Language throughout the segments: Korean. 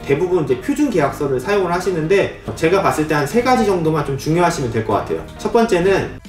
대부분 이제 표준 계약서를 사용을 하시는데, 제가 봤을 때 한 3가지 정도만 좀 중요하시면 될 것 같아요. 첫 번째는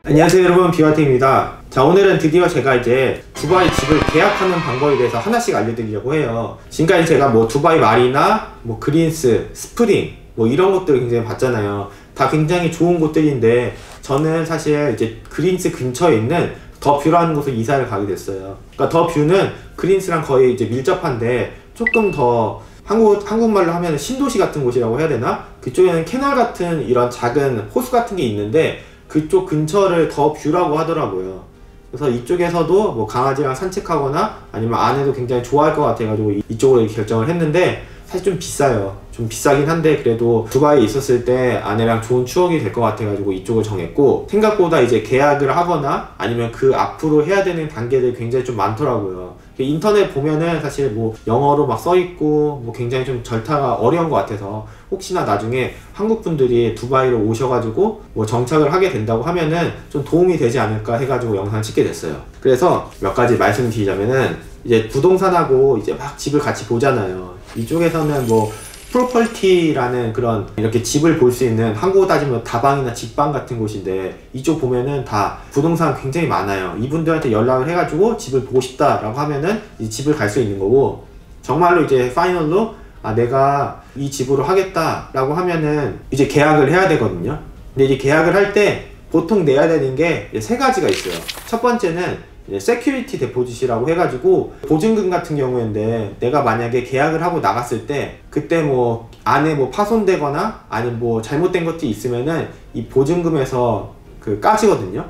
안녕하세요 여러분, 비와팅입니다. 자, 오늘은 드디어 제가 이제 두바이 집을 계약하는 방법에 대해서 하나씩 알려드리려고 해요. 지금까지 제가 뭐 두바이 마리나, 뭐 그린스, 스프링 뭐 이런 곳들을 굉장히 봤잖아요. 다 굉장히 좋은 곳들인데 저는 사실 이제 그린스 근처에 있는 더 뷰라는 곳을 이사를 가게 됐어요. 그러니까 더 뷰는 그린스랑 거의 이제 밀접한데 조금 더 한국말로 하면 신도시 같은 곳이라고 해야 되나? 그쪽에는 캐널 같은 이런 작은 호수 같은 게 있는데 그쪽 근처를 더 뷰라고 하더라고요. 그래서 이쪽에서도 뭐 강아지랑 산책하거나 아니면 아내도 굉장히 좋아할 것 같아가지고 이쪽으로 결정을 했는데, 사실 좀 비싸요. 좀 비싸긴 한데 그래도 두바이에 있었을 때 아내랑 좋은 추억이 될 것 같아가지고 이쪽을 정했고, 생각보다 이제 계약을 하거나 아니면 그 앞으로 해야 되는 단계들이 굉장히 좀 많더라고요. 인터넷 보면은 사실 뭐 영어로 막 써있고 뭐 굉장히 좀 절타가 어려운 것 같아서 혹시나 나중에 한국 분들이 두바이로 오셔가지고 뭐 정착을 하게 된다고 하면은 좀 도움이 되지 않을까 해가지고 영상을 찍게 됐어요. 그래서 몇 가지 말씀드리자면은, 이제 부동산하고 이제 막 집을 같이 보잖아요. 이쪽에서는 뭐 프로퍼티라는 그런 이렇게 집을 볼 수 있는, 한국으로 따지면 다방이나 직방 같은 곳인데 이쪽 보면은 다 부동산 굉장히 많아요. 이분들한테 연락을 해가지고 집을 보고 싶다 라고 하면은 이 집을 갈 수 있는 거고, 정말로 이제 파이널로 내가 이 집으로 하겠다 라고 하면은 이제 계약을 해야 되거든요. 근데 이제 계약을 할 때 보통 내야 되는 게 3가지가 있어요. 첫 번째는 세큐리티 데포짓이라고 해가지고 보증금 같은 경우인데, 내가 만약에 계약을 하고 나갔을 때 그때 뭐 안에 뭐 파손되거나 아니면 뭐 잘못된 것들이 있으면은 이 보증금에서 까지거든요.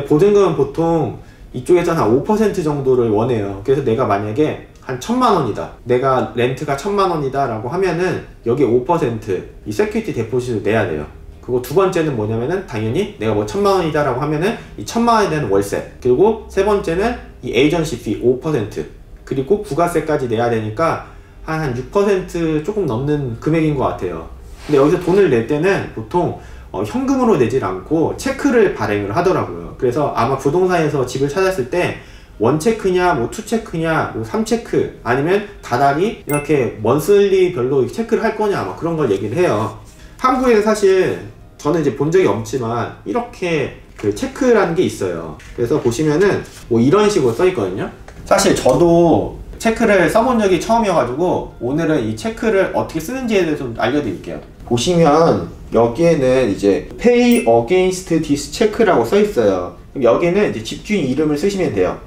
보증금은 보통 이쪽에서는 한 5% 정도를 원해요. 그래서 내가 만약에 한 1000만 원이다, 내가 렌트가 1000만 원이다 라고 하면은 여기에 5% 이 세큐리티 데포짓을 내야 돼요. 그리고 두 번째는 뭐냐면은 당연히 내가 뭐 1000만 원이다 라고 하면은 이 1000만 원에 대한 월세, 그리고 세 번째는 이 에이전시 피 5%, 그리고 부가세까지 내야 되니까 한 6% 조금 넘는 금액인 것 같아요. 근데 여기서 돈을 낼 때는 보통 현금으로 내질 않고 체크를 발행을 하더라고요. 그래서 아마 부동산에서 집을 찾았을 때 원체크냐, 뭐 투체크냐, 뭐 3체크 아니면 다달이 이렇게 먼슬리 별로 체크를 할 거냐, 아마 그런 걸 얘기를 해요. 한국에는 사실 저는 이제 본 적이 없지만 이렇게 체크라는 게 있어요. 그래서 보시면은 뭐 이런 식으로 써 있거든요. 사실 저도 체크를 써본 적이 처음이어가지고 오늘은 이 체크를 어떻게 쓰는지에 대해서 좀 알려드릴게요. 보시면 여기에는 이제 Pay Against This Check라고 써 있어요. 그럼 여기는 이제 집주인 이름을 쓰시면 돼요.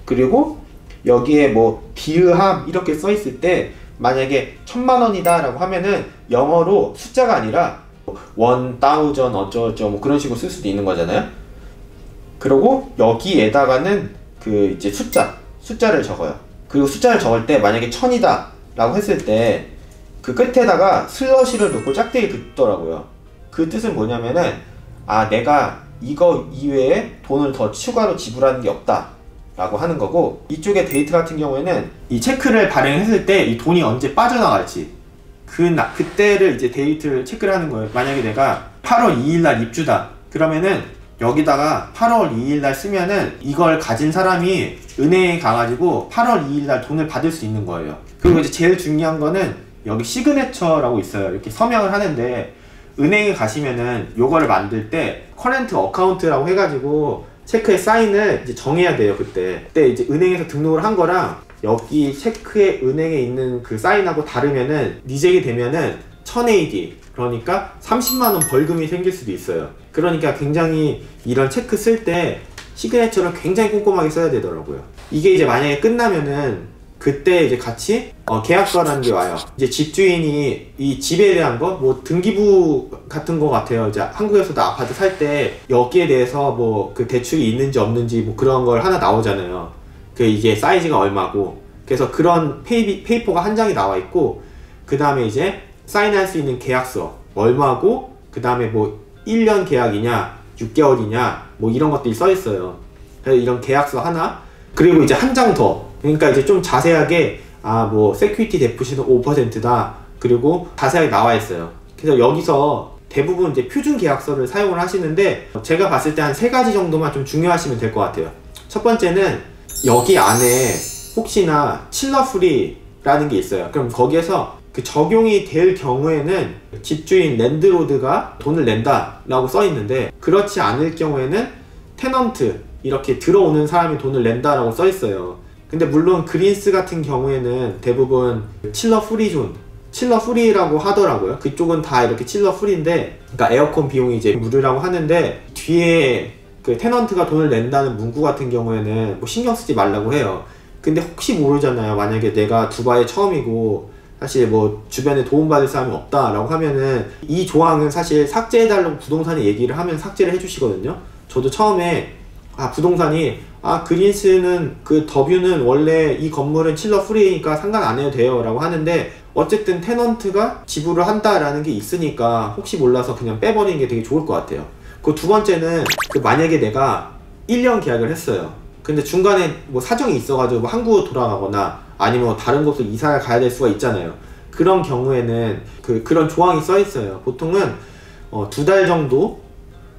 그리고 여기에 뭐 디르함 이렇게 써 있을 때 만약에 1000만 원이다 라고 하면은 영어로 숫자가 아니라 1000 어쩌고저쩌고 뭐 그런 식으로 쓸 수도 있는 거잖아요. 그리고 여기에다가는 이제 숫자를 적어요. 그리고 숫자를 적을 때 만약에 1000이다 라고 했을 때 그 끝에다가 슬러시를 넣고 짝대기 긋더라고요. 그 뜻은 뭐냐면은 내가 이거 이외에 돈을 더 추가로 지불하는 게 없다 라고 하는 거고, 이쪽에 데이트 같은 경우에는 이 체크를 발행했을 때 이 돈이 언제 빠져나갈지 그때를 이제 데이트를 체크를 하는 거예요. 만약에 내가 8월 2일날 입주다 그러면은 여기다가 8월 2일날 쓰면은 이걸 가진 사람이 은행에 가가지고 8월 2일날 돈을 받을 수 있는 거예요. 그리고 이제 제일 중요한 거는 여기 시그네처라고 있어요. 이렇게 서명을 하는데, 은행에 가시면은 요거를 만들 때 커렌트 어카운트라고 해가지고 체크의 사인을 이제 정해야 돼요. 그때 이제 은행에서 등록을 한 거랑 여기 체크의 은행에 있는 그 사인하고 다르면은 리젝이 되면은 1000AD, 그러니까 30만 원 벌금이 생길 수도 있어요. 그러니까 굉장히 이런 체크 쓸 때 시그네처를 굉장히 꼼꼼하게 써야 되더라고요. 이게 이제 만약에 끝나면은 그때 이제 같이 계약서라는 게 와요. 이제 집주인이 이 집에 대한 거, 뭐 등기부 같은 거 같아요. 이제 한국에서도 아파트 살 때 여기에 대해서 뭐 그 대출이 있는지 없는지 뭐 그런 걸 하나 나오잖아요. 이게 사이즈가 얼마고, 그래서 그런 페이퍼가 한 장이 나와 있고, 그 다음에 이제 사인할 수 있는 계약서 얼마고, 그 다음에 뭐 1년 계약이냐 6개월이냐 뭐 이런 것들이 써 있어요. 그래서 이런 계약서 하나, 그리고 이제 한 장 더, 그러니까 이제 좀 자세하게 뭐 세큐리티 데포짓은 5%다 그리고 자세하게 나와 있어요. 그래서 여기서 대부분 이제 표준 계약서를 사용을 하시는데, 제가 봤을 때 한 3가지 정도만 좀 중요하시면 될 것 같아요. 첫 번째는 여기 안에 혹시나 칠러 프리라는 게 있어요. 그럼 거기에서 그 적용이 될 경우에는 집주인 랜드로드가 돈을 낸다 라고 써 있는데, 그렇지 않을 경우에는 테넌트, 이렇게 들어오는 사람이 돈을 낸다 라고 써 있어요. 근데 물론 그린스 같은 경우에는 대부분 칠러 프리 존, 칠러 프리라고 하더라고요. 그쪽은 다 이렇게 칠러 프리인데, 그러니까 에어컨 비용이 이제 무료라고 하는데, 뒤에 그 테넌트가 돈을 낸다는 문구 같은 경우에는 뭐 신경 쓰지 말라고 해요. 근데 혹시 모르잖아요. 만약에 내가 두바이 처음이고 사실 뭐 주변에 도움받을 사람이 없다라고 하면은 이 조항은 사실 삭제해달라고 부동산에 얘기를 하면 삭제를 해주시거든요. 저도 처음에 부동산이 그린스는 그 더뷰는 원래 이 건물은 칠러 프리니까 상관 안 해도 돼요 라고 하는데, 어쨌든 테넌트가 지불을 한다라는 게 있으니까 혹시 몰라서 그냥 빼버리는 게 되게 좋을 것 같아요. 그 두 번째는 만약에 내가 1년 계약을 했어요. 근데 중간에 뭐 사정이 있어가지고 뭐 한국으로 돌아가거나 아니면 다른 곳으로 이사를 가야 될 수가 있잖아요. 그런 경우에는 그런 조항이 써 있어요. 보통은 2달 정도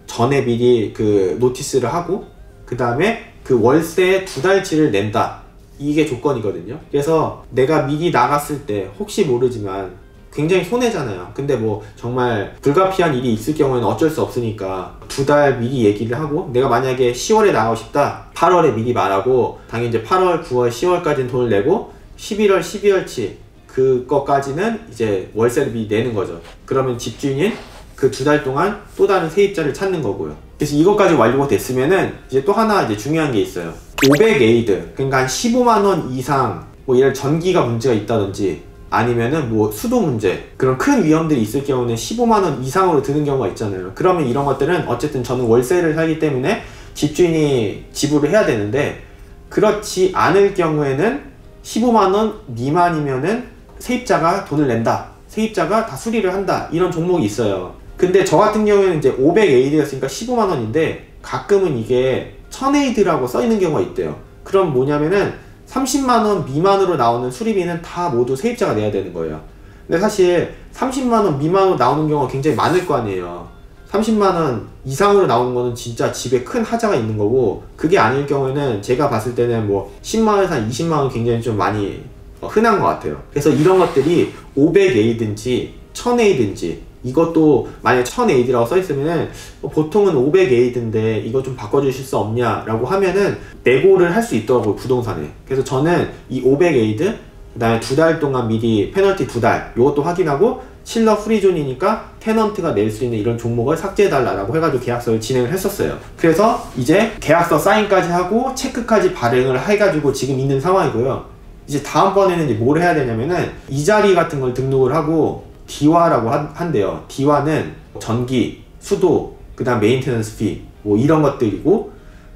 전에 미리 그 노티스를 하고, 그 다음에 그 월세 2달치를 낸다, 이게 조건이거든요. 그래서 내가 미리 나갔을 때 혹시 모르지만 굉장히 손해잖아요. 근데 뭐 정말 불가피한 일이 있을 경우에는 어쩔 수 없으니까 2달 미리 얘기를 하고, 내가 만약에 10월에 나가고 싶다, 8월에 미리 말하고, 당연히 이제 8월, 9월, 10월까지는 돈을 내고 11월, 12월치 그거까지는 이제 월세를 미리 내는 거죠. 그러면 집주인이 그 2달 동안 또 다른 세입자를 찾는 거고요. 그래서 이것까지 완료가 됐으면은 이제 또 하나 이제 중요한 게 있어요. 500에이드, 그러니까 한 15만원 이상, 뭐 예를 들어 전기가 문제가 있다든지 아니면은 뭐 수도 문제, 그런 큰 위험들이 있을 경우는 15만원 이상으로 드는 경우가 있잖아요. 그러면 이런 것들은 어쨌든 저는 월세를 살기 때문에 집주인이 지불을 해야 되는데, 그렇지 않을 경우에는 15만원 미만이면은 세입자가 돈을 낸다, 세입자가 다 수리를 한다, 이런 종목이 있어요. 근데 저 같은 경우에는 이제 500에이드였으니까 15만원인데 가끔은 이게 1000에이드라고 써 있는 경우가 있대요. 그럼 뭐냐면은 30만원 미만으로 나오는 수리비는 다 모두 세입자가 내야 되는 거예요. 근데 사실 30만원 미만으로 나오는 경우가 굉장히 많을 거 아니에요. 30만원 이상으로 나오는 거는 진짜 집에 큰 하자가 있는 거고, 그게 아닐 경우에는 제가 봤을 때는 뭐 10만원에서 한 20만원 굉장히 좀 많이 흔한 것 같아요. 그래서 이런 것들이 500A든지 1000A든지, 이것도 만약에 1000A라고 써있으면은 보통은 500A인데 이거 좀 바꿔주실 수 없냐 라고 하면은 내고를 할 수 있더라고요, 부동산에. 그래서 저는 이 500A, 그 다음에 2달 동안 미리 페널티 2달 요것도 확인하고, 칠러 프리존이니까 테넌트가 낼 수 있는 이런 종목을 삭제해달라고 해가지고 계약서를 진행을 했었어요. 그래서 이제 계약서 사인까지 하고 체크까지 발행을 해가지고 지금 있는 상황이고요. 이제 다음번에는 이제 뭘 해야 되냐면은 이자리 같은 걸 등록을 하고, 디와라고 한대요. 디와는 전기, 수도, 그 다음 메인테넌스 피, 뭐 이런 것들이고,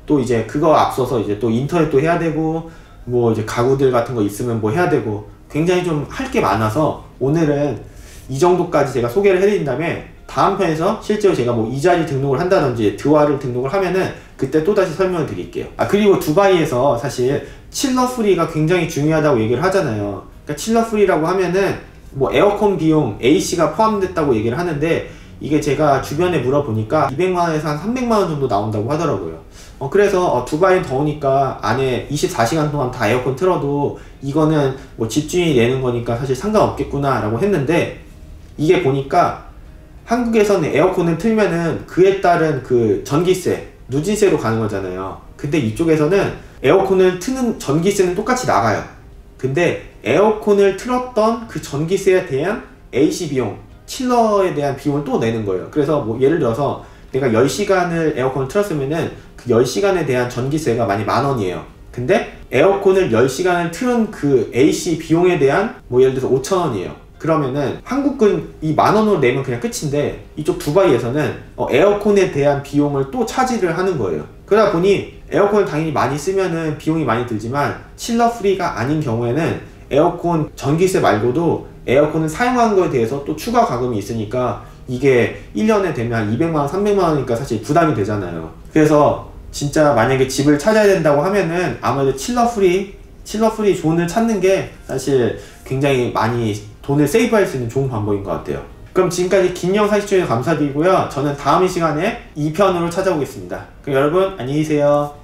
또 이제 그거 앞서서 이제 또 인터넷도 해야 되고, 뭐 이제 가구들 같은 거 있으면 뭐 해야 되고, 굉장히 좀 할 게 많아서 오늘은 이 정도까지 제가 소개를 해드린 다음에, 다음 편에서 실제로 제가 뭐 이자리 등록을 한다든지 드와를 등록을 하면은 그때 또다시 설명을 드릴게요. 그리고 두바이에서 사실 칠러 프리가 굉장히 중요하다고 얘기를 하잖아요. 그러니까 칠러 프리라고 하면은 뭐 에어컨 비용, AC가 포함됐다고 얘기를 하는데, 이게 제가 주변에 물어보니까 200만원에서 한 300만원 정도 나온다고 하더라고요. 그래서 두바이는 더우니까 안에 24시간 동안 다 에어컨 틀어도 이거는 뭐 집주인이 내는 거니까 사실 상관없겠구나 라고 했는데, 이게 보니까 한국에서는 에어컨을 틀면은 그에 따른 그 전기세, 누진세로 가는 거잖아요. 근데 이쪽에서는 에어컨을 트는 전기세는 똑같이 나가요. 근데 에어컨을 틀었던 그 전기세에 대한 AC 비용, 칠러에 대한 비용을 또 내는 거예요. 그래서 뭐 예를 들어서 내가 10시간을 에어컨을 틀었으면은 그 10시간에 대한 전기세가 만약 10,000원이에요. 근데 에어컨을 10시간을 틀은 그 AC 비용에 대한 뭐 예를 들어서 5,000원이에요. 그러면은 한국은 이 10,000원으로 내면 그냥 끝인데, 이쪽 두바이에서는 에어컨에 대한 비용을 또 차지를 하는 거예요. 그러다 보니 에어컨을 당연히 많이 쓰면은 비용이 많이 들지만, 칠러 프리가 아닌 경우에는 에어컨 전기세 말고도 에어컨을 사용한 거에 대해서 또 추가 가금이 있으니까 이게 1년에 되면 한 200만원, 300만원이니까 사실 부담이 되잖아요. 그래서 진짜 만약에 집을 찾아야 된다고 하면은 아무래도 칠러 프리 존을 찾는 게 사실 굉장히 많이 돈을 세이브할 수 있는 좋은 방법인 것 같아요. 그럼 지금까지 긴 영상 시청해주셔서 감사드리고요. 저는 다음 시간에 2편으로 찾아오겠습니다. 그럼 여러분 안녕히 계세요.